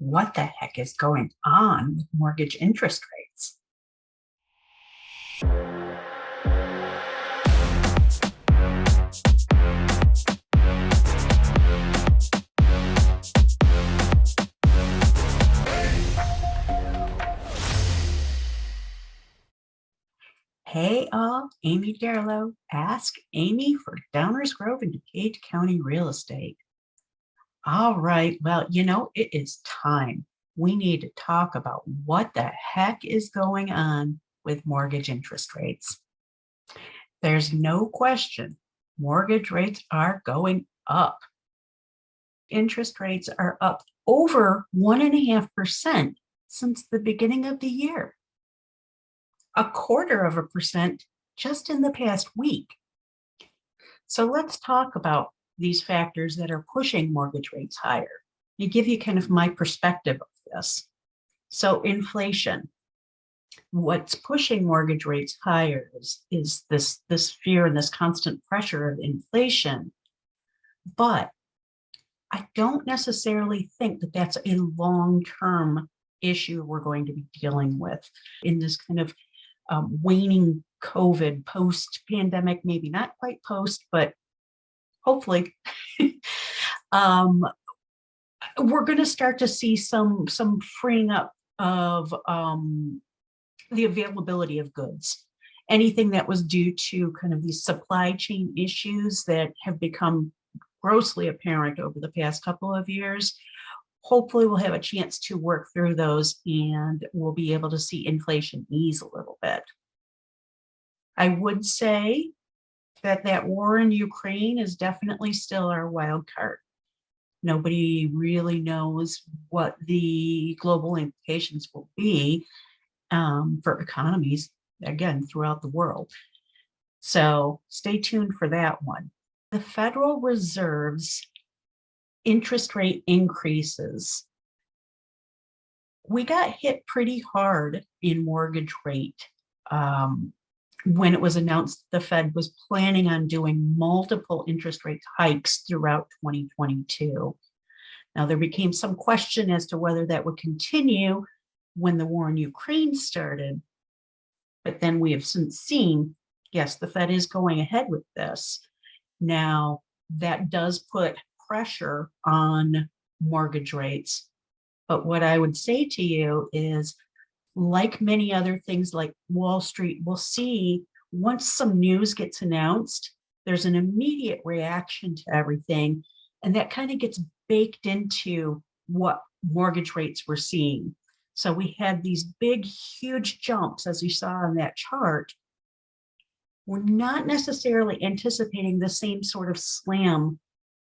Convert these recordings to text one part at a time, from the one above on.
What the heck is going on with mortgage interest rates? Hey all, Aimee Darlow, Ask Aimee for Downers Grove and DuPage County real estate. All right, well, it is time. We need to talk about what the heck is going on with mortgage interest rates. There's no question mortgage rates are going up. Interest rates are up over 1.5% since the beginning of the year. 0.25% just in the past week. So let's talk about these factors that are pushing mortgage rates higher. To give you kind of my perspective of this. So inflation, what's pushing mortgage rates higher is this fear and this constant pressure of inflation. But I don't necessarily think that that's a long-term issue we're going to be dealing with in this kind of waning COVID post-pandemic, maybe not quite post, but hopefully. We're going to start to see some freeing up of the availability of goods. Anything that was due to kind of these supply chain issues that have become grossly apparent over the past couple of years. Hopefully we'll have a chance to work through those and we'll be able to see inflation ease a little bit. I would say that war in Ukraine is definitely still our wild card. Nobody really knows what the global implications will be for economies, again, throughout the world. So stay tuned for that one. The Federal Reserve's interest rate increases. We got hit pretty hard in mortgage rate when it was announced the Fed was planning on doing multiple interest rate hikes throughout 2022. Now, there became some question as to whether that would continue when the war in Ukraine started. But then we have since seen, yes, the Fed is going ahead with this. Now, that does put pressure on mortgage rates. But what I would say to you is, like many other things like Wall Street, we'll see once some news gets announced, there's an immediate reaction to everything. And that kind of gets baked into what mortgage rates we're seeing. So we had these big, huge jumps, as you saw on that chart. We're not necessarily anticipating the same sort of slam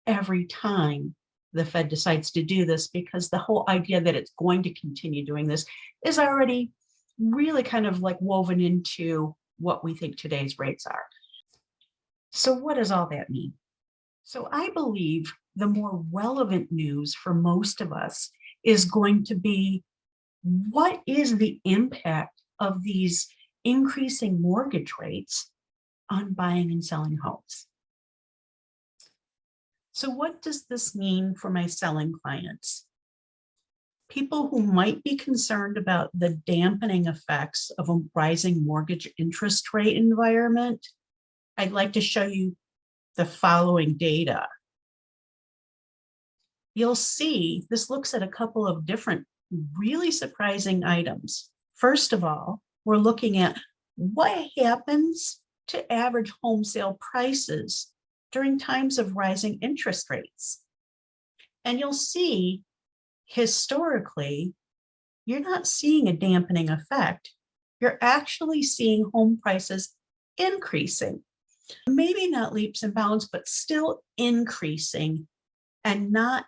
every time the Fed decides to do this, because the whole idea that it's going to continue doing this is already really kind of like woven into what we think today's rates are. So what does all that mean? So I believe the more relevant news for most of us is going to be, what is the impact of these increasing mortgage rates on buying and selling homes? So what does this mean for my selling clients? People who might be concerned about the dampening effects of a rising mortgage interest rate environment, I'd like to show you the following data. You'll see this looks at a couple of different really surprising items. First of all, we're looking at what happens to average home sale prices during times of rising interest rates. And you'll see, historically, you're not seeing a dampening effect. You're actually seeing home prices increasing. Maybe not leaps and bounds, but still increasing and not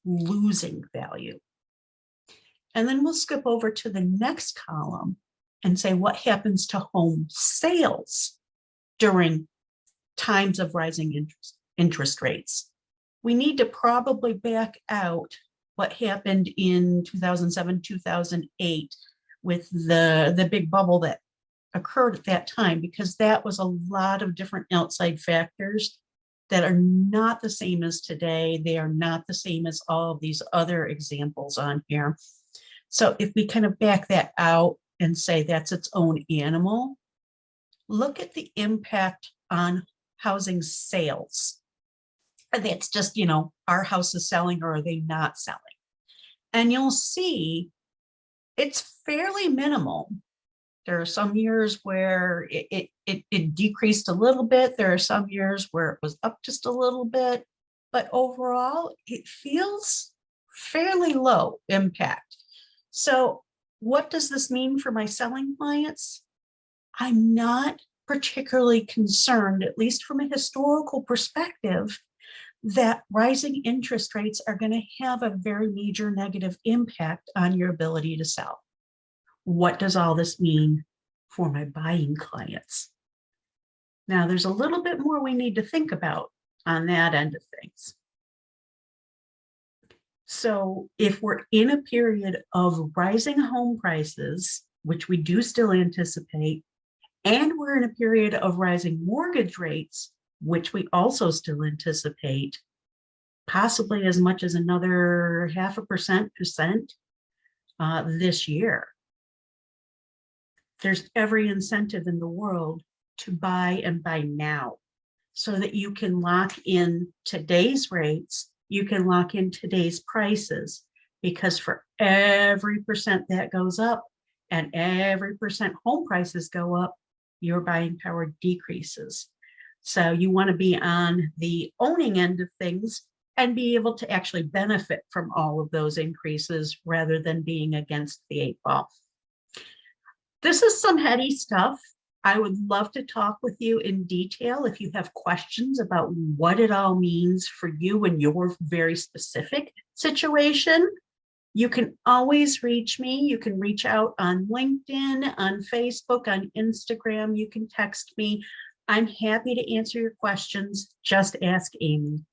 losing value. And then we'll skip over to the next column and say what happens to home sales during times of rising interest rates. We need to probably back out what happened in 2007, 2008 with the big bubble that occurred at that time, because that was a lot of different outside factors that are not the same as today. They are not the same as all of these other examples on here. So if we kind of back that out and say that's its own animal, look at the impact on housing sales. And that's just, are houses selling or are they not selling? And you'll see it's fairly minimal. There are some years where it decreased a little bit. There are some years where it was up just a little bit, but overall it feels fairly low impact. So what does this mean for my selling clients? I'm not particularly concerned, at least from a historical perspective, that rising interest rates are going to have a very major negative impact on your ability to sell. What does all this mean for my buying clients? Now, there's a little bit more we need to think about on that end of things. So if we're in a period of rising home prices, which we do still anticipate, and we're in a period of rising mortgage rates, which we also still anticipate, possibly as much as another 0.5% this year, there's every incentive in the world to buy and buy now so that you can lock in today's rates, you can lock in today's prices, because for every percent that goes up and every percent home prices go up, your buying power decreases. So you want to be on the owning end of things and be able to actually benefit from all of those increases rather than being against the 8 ball. This is some heady stuff. I would love to talk with you in detail if you have questions about what it all means for you and your very specific situation. You can always reach me. You can reach out on LinkedIn, on Facebook, on Instagram. You can text me. I'm happy to answer your questions. Just ask Aimee.